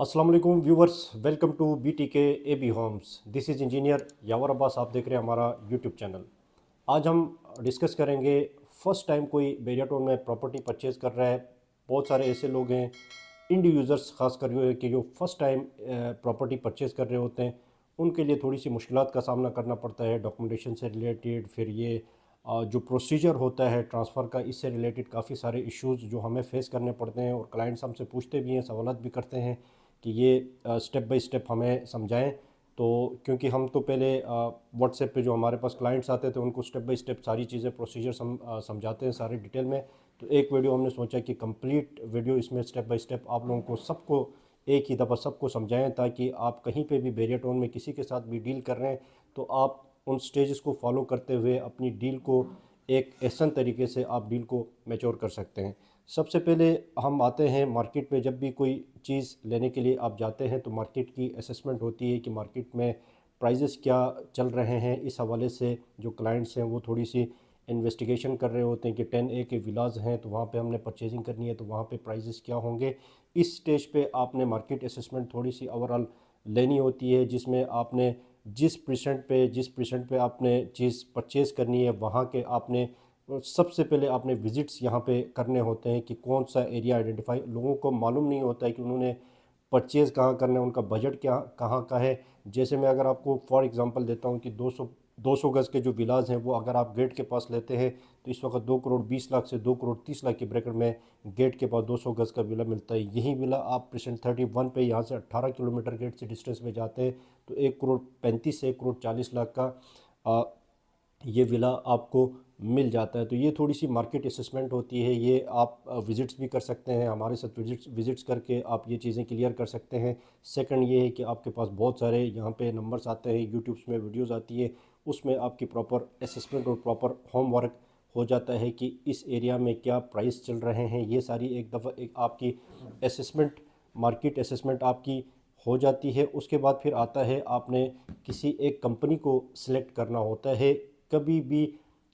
अस्सलाम वालेकुम viewers, welcome to BTK AB homes. This is engineer Yawar Abbas. आप देख रहे हैं हमारा यूट्यूब चैनल। आज हम डिस्कस करेंगे फ़र्स्ट टाइम कोई बैरिया टाउन में प्रॉपर्टी परचेज़ कर रहा है। बहुत सारे ऐसे लोग हैं, इंडी यूज़र्स ख़ास कर कि जो फ़र्स्ट टाइम प्रॉपर्टी परचेज़ कर रहे होते हैं, उनके लिए थोड़ी सी मुश्किलात का सामना करना पड़ता है डॉक्यूमेंटेशन से रिलेटेड। फिर ये जो प्रोसीजर होता है ट्रांसफ़र का, इससे रिलेटेड काफ़ी सारे इश्यूज़ जो हमें फ़ेस करने पड़ते हैं और क्लाइंट्स हमसे पूछते भी हैं, सवालात भी करते हैं कि ये स्टेप बाय स्टेप हमें समझाएं। तो क्योंकि हम तो पहले व्हाट्सएप पे जो हमारे पास क्लाइंट्स आते थे उनको स्टेप बाय स्टेप सारी चीज़ें प्रोसीजर समझाते हैं सारे डिटेल में। तो एक वीडियो हमने सोचा कि कंप्लीट वीडियो इसमें स्टेप बाय स्टेप आप लोगों को सबको एक ही दफ़ा सबको समझाएं, ताकि आप कहीं पे भी बैरियर टाउन में किसी के साथ भी डील कर रहे हैं तो आप उन स्टेजेस को फॉलो करते हुए अपनी डील को एक एहसन तरीके से आप डील को मैच्योर कर सकते हैं। सबसे पहले हम आते हैं मार्केट में। जब भी कोई चीज़ लेने के लिए आप जाते हैं तो मार्केट की असेसमेंट होती है कि मार्केट में प्राइजेस क्या चल रहे हैं। इस हवाले से जो क्लाइंट्स हैं वो थोड़ी सी इन्वेस्टिगेशन कर रहे होते हैं कि 10A के विलाज हैं तो वहाँ पे हमने परचेजिंग करनी है तो वहाँ पे प्राइजेस क्या होंगे। इस स्टेज पे आपने मार्केट असेसमेंट थोड़ी सी ओवरऑल लेनी होती है, जिसमें आपने जिस परसेंट पे आपने चीज़ परचेज़ करनी है वहाँ के आपने सबसे पहले आपने विज़िट्स यहाँ पे करने होते हैं कि कौन सा एरिया आइडेंटिफाई। लोगों को मालूम नहीं होता है कि उन्होंने परचेज़ कहाँ करना है, उनका बजट क्या कहाँ का है। जैसे मैं अगर आपको फॉर एग्जांपल देता हूँ कि 200 गज़ के जो विलाज हैं वो अगर आप गेट के पास लेते हैं तो इस वक्त 2 करोड़ 20 लाख से 2 करोड़ 30 लाख के ब्रैकेट में गेट के पास 200 गज़ का विला मिलता है। यही विला आप प्रेजेंट 31 पे यहाँ से 18 किलोमीटर गेट से डिस्टेंस में जाते हैं तो 1 करोड़ 35 से 1 करोड़ 40 लाख का आ, ये विला आपको मिल जाता है। तो ये थोड़ी सी मार्केट असेसमेंट होती है। ये आप विज़िट्स भी कर सकते हैं हमारे साथ, विज़िट्स करके आप ये चीज़ें क्लियर कर सकते हैं। सेकंड ये है कि आपके पास बहुत सारे यहाँ पे नंबर्स आते हैं, यूट्यूब्स में वीडियोस आती है, उसमें आपकी प्रॉपर असेसमेंट और प्रॉपर होमवर्क हो जाता है कि इस एरिया में क्या प्राइस चल रहे हैं। ये सारी एक दफ़ा एक आपकी असेसमेंट, मार्केट असेसमेंट आपकी हो जाती है। उसके बाद फिर आता है आपने किसी एक कंपनी को सिलेक्ट करना होता है। कभी भी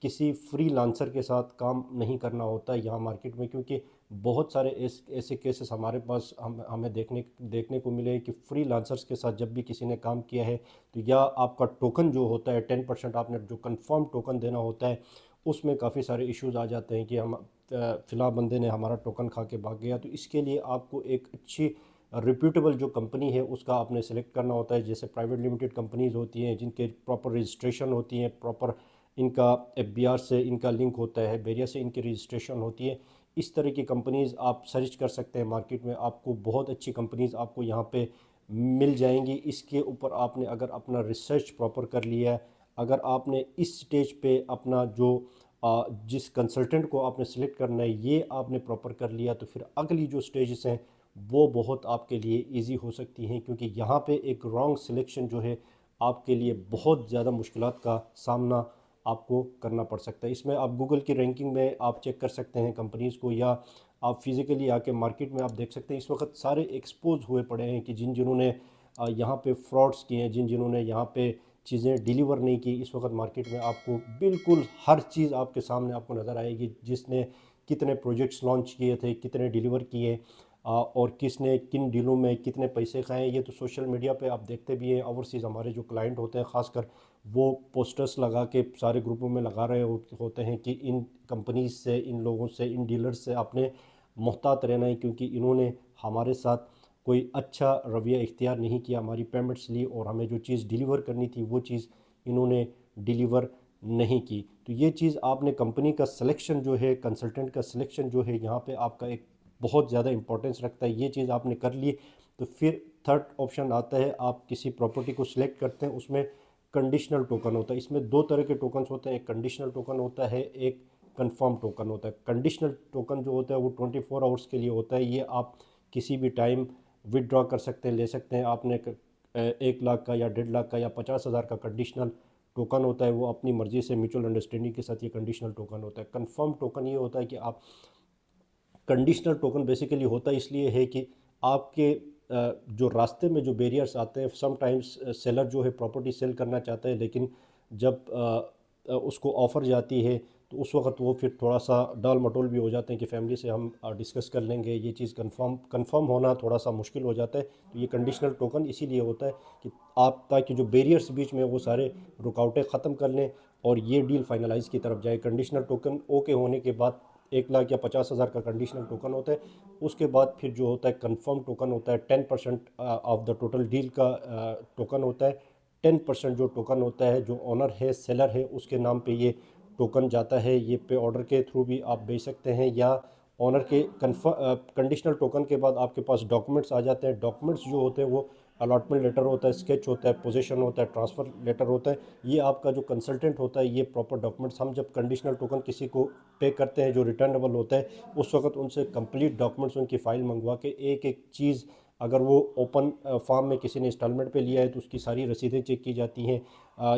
किसी फ्रीलांसर के साथ काम नहीं करना होता है यहाँ मार्केट में, क्योंकि बहुत सारे ऐसे केसेस हमारे पास हमें देखने को मिले कि फ्रीलांसर्स के साथ जब भी किसी ने काम किया है तो या आपका टोकन जो होता है 10% आपने जो कंफर्म टोकन देना होता है उसमें काफ़ी सारे इश्यूज आ जाते हैं कि हम फ़िलहाल बंदे ने हमारा टोकन खा के भाग गया। तो इसके लिए आपको एक अच्छी रिप्यूटेबल जो कंपनी है उसका आपने सेलेक्ट करना होता है। जैसे प्राइवेट लिमिटेड कंपनीज़ होती हैं जिनके प्रॉपर रजिस्ट्रेशन होती हैं, प्रॉपर इनका FBR से इनका लिंक होता है, बैरिया से इनकी रजिस्ट्रेशन होती है। इस तरह की कंपनीज़ आप सर्च कर सकते हैं मार्केट में, आपको बहुत अच्छी कंपनीज़ आपको यहाँ पे मिल जाएंगी। इसके ऊपर आपने अगर अपना रिसर्च प्रॉपर कर लिया है, अगर आपने इस स्टेज पे अपना जो जिस कंसल्टेंट को आपने सेलेक्ट करना है ये आपने प्रॉपर कर लिया, तो फिर अगली जो स्टेजेस हैं वो बहुत आपके लिए इजी हो सकती हैं, क्योंकि यहाँ पे एक रॉन्ग सिलेक्शन जो है आपके लिए बहुत ज़्यादा मुश्किलात का सामना आपको करना पड़ सकता है। इसमें आप गूगल की रैंकिंग में आप चेक कर सकते हैं कंपनीज़ को, या आप फिज़िकली आके मार्केट में आप देख सकते हैं। इस वक्त सारे एक्सपोज हुए पड़े हैं कि जिन्होंने यहाँ पे फ्रॉड्स किए हैं, जिन्होंने यहाँ पे चीज़ें डिलीवर नहीं की। इस वक्त मार्केट में आपको बिल्कुल हर चीज़ आपके सामने आपको नज़र आएगी, जिसने कितने प्रोजेक्ट्स लॉन्च किए थे, कितने डिलीवर किए, और किसने किन डीलों में कितने पैसे खाए। ये तो सोशल मीडिया पे आप देखते भी हैं। ओवरसीज़ हमारे जो क्लाइंट होते हैं ख़ासकर वो पोस्टर्स लगा के सारे ग्रुपों में लगा रहे होते हैं कि इन कंपनीज से, इन लोगों से, इन डीलर्स से आपने मुहतात रहना है, क्योंकि इन्होंने हमारे साथ कोई अच्छा रवैया इख्तियार नहीं किया, हमारी पेमेंट्स ली और हमें जो चीज़ डिलीवर करनी थी वो चीज़ इन्होंने डिलीवर नहीं की। तो ये चीज़ आपने कंपनी का सिलेक्शन जो है, कंसल्टेंट का सिलेक्शन जो है, यहाँ पे आपका एक बहुत ज़्यादा इंपॉर्टेंस रखता है। ये चीज़ आपने कर ली तो फिर थर्ड ऑप्शन आता है, आप किसी प्रॉपर्टी को सिलेक्ट करते हैं, उसमें कंडीशनल टोकन होता है। इसमें दो तरह के टोकन्स होते हैं, एक कंडीशनल टोकन होता है, एक कंफर्म टोकन होता है। कंडीशनल टोकन जो होता है वो 24 आवर्स के लिए होता है। ये आप किसी भी टाइम विदड्रॉ कर सकते हैं, ले सकते हैं। आपने 1 लाख का या 1.5 लाख का या 50,000 का कंडीशनल टोकन होता है, वो अपनी मर्ज़ी से म्यूचुअल अंडरस्टैंडिंग के साथ ये कंडीशनल टोकन होता है। कंफर्म टोकन ये होता है कि आप, कंडीशनल टोकन बेसिकली होता इसलिए है कि आपके जो रास्ते में जो बैरियर्स आते हैं, समटाइम्स सेलर जो है प्रॉपर्टी सेल करना चाहता है, लेकिन जब उसको ऑफ़र जाती है तो उस वक्त वो फिर थोड़ा सा डाल मटोल भी हो जाते हैं कि फैमिली से हम डिस्कस कर लेंगे, ये चीज़ कंफर्म होना थोड़ा सा मुश्किल हो जाता है। तो ये कंडीशनल टोकन इसीलिए होता है कि आप ताकि जो बैरियर्स बीच में वो सारे रुकावटें ख़त्म कर लें और ये डील फाइनलाइज की तरफ जाए। कंडीशनल टोकन ओके होने के बाद 1 लाख या 50,000 का कंडीशनल टोकन होता है। उसके बाद फिर जो होता है कंफर्म टोकन होता है, 10% ऑफ द टोटल डील का टोकन होता है। 10% जो टोकन होता है, जो ओनर है, सेलर है, उसके नाम पे ये टोकन जाता है। ये पे ऑर्डर के थ्रू भी आप बेच सकते हैं या ओनर के कंडीशनल टोकन के बाद आपके पास डॉक्यूमेंट्स आ जाते हैं। डॉक्यूमेंट्स जो होते हैं वो अलॉटमेंट लेटर होता है, स्केच होता है, पोजीशन होता है, ट्रांसफ़र लेटर होता है। ये आपका जो कंसल्टेंट होता है, ये प्रॉपर डॉक्यूमेंट्स हम जब कंडीशनल टोकन किसी को पे करते हैं जो रिटर्नेबल होता है, उस वक्त उनसे कंप्लीट डॉक्यूमेंट्स उनकी फ़ाइल मंगवा के एक एक चीज़, अगर वो ओपन फार्म में किसी ने इंस्टॉलमेंट पे लिया है तो उसकी सारी रसीदें चेक की जाती हैं।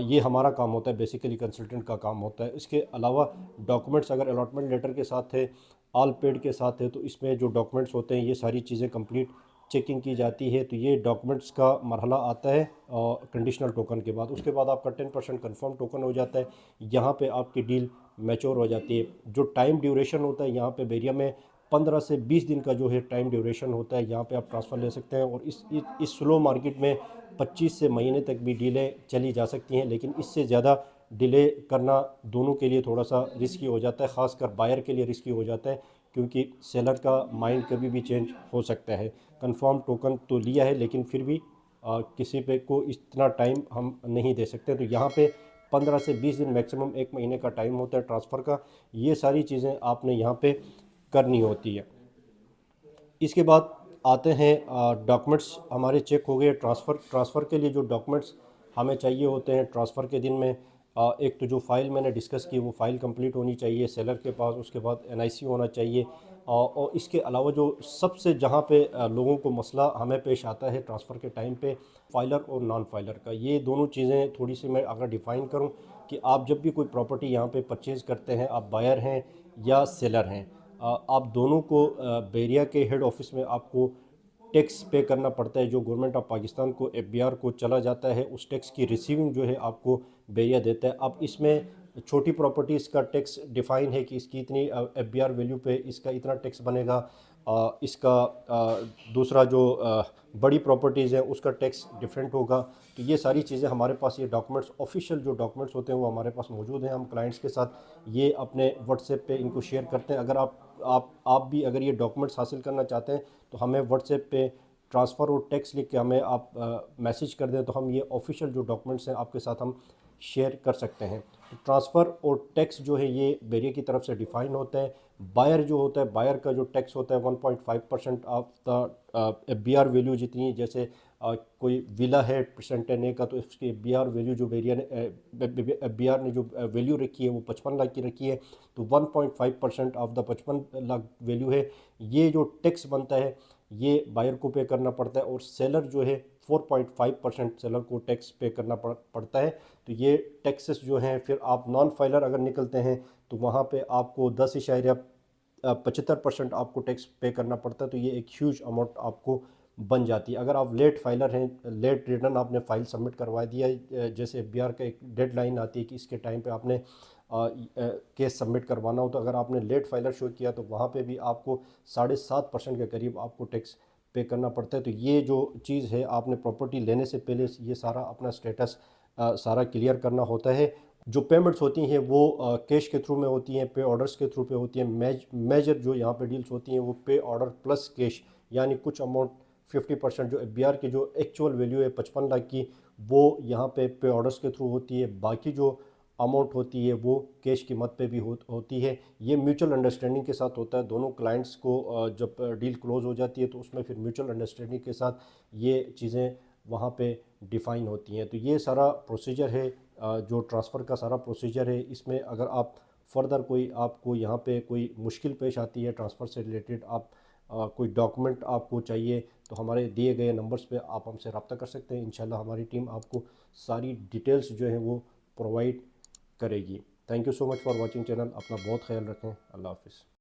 ये हमारा काम होता है, बेसिकली कंसल्टेंट का काम होता है। इसके अलावा डॉक्यूमेंट्स अगर अलॉटमेंट लेटर के साथ है, ऑल पेड के साथ है, तो इसमें जो डॉक्यूमेंट्स होते हैं ये सारी चीज़ें कंप्लीट चेकिंग की जाती है। तो ये डॉक्यूमेंट्स का मरहला आता है कंडीशनल टोकन के बाद। उसके बाद आपका 10% कंफर्म टोकन हो जाता है। यहाँ पे आपकी डील मैच्योर हो जाती है। जो टाइम ड्यूरेशन होता है यहाँ पे बेरिया में 15 से 20 दिन का जो है टाइम ड्यूरेशन होता है। यहाँ पे आप ट्रांसफ़र ले सकते हैं और इस स्लो मार्केट में 25 से महीने तक भी डीलें चली जा सकती हैं, लेकिन इससे ज़्यादा डिले करना दोनों के लिए थोड़ा सा रिस्की हो जाता है, ख़ासकर बायर के लिए रिस्की हो जाता है, क्योंकि सेलर का माइंड कभी भी चेंज हो सकता है। कंफर्म टोकन तो लिया है लेकिन फिर भी किसी पे को इतना टाइम हम नहीं दे सकते। तो यहाँ पे 15 से 20 दिन मैक्सिमम 1 महीने का टाइम होता है ट्रांसफ़र का। ये सारी चीज़ें आपने यहाँ पे करनी होती है। इसके बाद आते हैं डॉक्यूमेंट्स हमारे चेक हो गए। ट्रांसफ़र के लिए जो डॉक्यूमेंट्स हमें चाहिए होते हैं ट्रांसफ़र के दिन में, एक तो जो फ़ाइल मैंने डिस्कस की वो फ़ाइल कंप्लीट होनी चाहिए सेलर के पास। उसके बाद एनआईसी होना चाहिए। और इसके अलावा जो सबसे जहाँ पे लोगों को मसला हमें पेश आता है ट्रांसफ़र के टाइम पे, फाइलर और नॉन फाइलर का, ये दोनों चीज़ें थोड़ी सी मैं अगर डिफ़ाइन करूँ कि आप जब भी कोई प्रॉपर्टी यहाँ पे परचेज़ करते हैं, आप बायर हैं या सेलर हैं, आप दोनों को बैरिया के हेड ऑफिस में आपको टैक्स पे करना पड़ता है। जो गवर्नमेंट ऑफ पाकिस्तान को एफबीआर को चला जाता है, उस टैक्स की रिसीविंग जो है आपको बैरिया देता है। अब इसमें छोटी प्रॉपर्टीज़ का टैक्स डिफ़ाइन है कि इसकी इतनी एफबीआर वैल्यू पे इसका इतना टैक्स बनेगा। इसका दूसरा जो बड़ी प्रॉपर्टीज़ हैं उसका टैक्स डिफरेंट होगा। तो ये सारी चीज़ें हमारे पास, ये डॉक्यूमेंट्स ऑफिशियल जो डॉक्यूमेंट्स होते हैं वो हमारे पास मौजूद हैं। हम क्लाइंट्स के साथ ये अपने व्हाट्सएप पे इनको शेयर करते हैं। अगर आप भी अगर ये डॉक्यूमेंट्स हासिल करना चाहते हैं तो हमें व्हाट्सएप पे ट्रांसफ़र और टैक्स लिख के हमें आप मैसेज कर दें, तो हम ये ऑफिशियल जो डॉक्यूमेंट्स हैं आपके साथ हम शेयर कर सकते हैं। तो ट्रांसफ़र और टैक्स जो है ये बैरिया की तरफ से डिफ़ाइन होता है। बायर जो होता है, बायर का जो टैक्स होता है 1.5% ऑफ द एफबीआर वैल्यू जितनी, जैसे कोई विला है परसेंटेज ए का, तो इसकी एफबीआर वैल्यू जो बैरिया ने एफबीआर ने जो वैल्यू रखी है वो 55 लाख की रखी है। तो 1.5% ऑफ द 55 लाख वैल्यू है, ये जो टैक्स बनता है ये बायर को पे करना पड़ता है। और सेलर जो है 4.5% सेलर को टैक्स पे करना पड़ता है। तो ये टैक्सेस जो हैं, फिर आप नॉन फाइलर अगर निकलते हैं तो वहाँ पे आपको 10.75% आपको टैक्स पे करना पड़ता है। तो ये एक ह्यूज अमाउंट आपको बन जाती है। अगर आप लेट फाइलर हैं, लेट रिटर्न आपने फ़ाइल सबमिट करवा दिया है, जैसे एफबीआर का एक डेडलाइन आती है कि इसके टाइम पे आपने केस सबमिट करवाना हो, तो अगर आपने लेट फाइलर शो किया तो वहाँ पे भी आपको 7.5% के करीब आपको टैक्स पे करना पड़ता है। तो ये जो चीज़ है, आपने प्रॉपर्टी लेने से पहले ये सारा अपना स्टेटस सारा क्लियर करना होता है। जो पेमेंट्स होती हैं वो कैश के थ्रू में होती हैं, पे ऑर्डर्स के थ्रू पे होती हैं। मेजर जो यहाँ पे डील्स होती हैं वो पे ऑर्डर प्लस कैश, यानी कुछ अमाउंट 50% जो एफबीआर की जो एक्चुअल वैल्यू है 55 लाख की, वो यहाँ पे ऑर्डर्स के थ्रू होती है। बाकी जो अमाउंट होती है वो कैश कीमत पे भी होती है। ये म्यूचुअल अंडरस्टैंडिंग के साथ होता है। दोनों क्लाइंट्स को जब डील क्लोज हो जाती है तो उसमें फिर म्यूचुअल अंडरस्टैंडिंग के साथ ये चीज़ें वहाँ पे डिफ़ाइन होती हैं। तो ये सारा प्रोसीजर है, जो ट्रांसफ़र का सारा प्रोसीजर है। इसमें अगर आप फर्दर कोई आपको यहाँ पे कोई मुश्किल पेश आती है ट्रांसफ़र से रिलेटेड, आप कोई डॉक्यूमेंट आपको चाहिए, तो हमारे दिए गए नंबर्स पे आप हमसे रब्ता कर सकते हैं। इंशाल्लाह हमारी टीम आपको सारी डिटेल्स जो है वो प्रोवाइड करेगी। Thank you so much for watching channel. अपना बहुत ख्याल रखें। अल्लाह हाफ़िज़।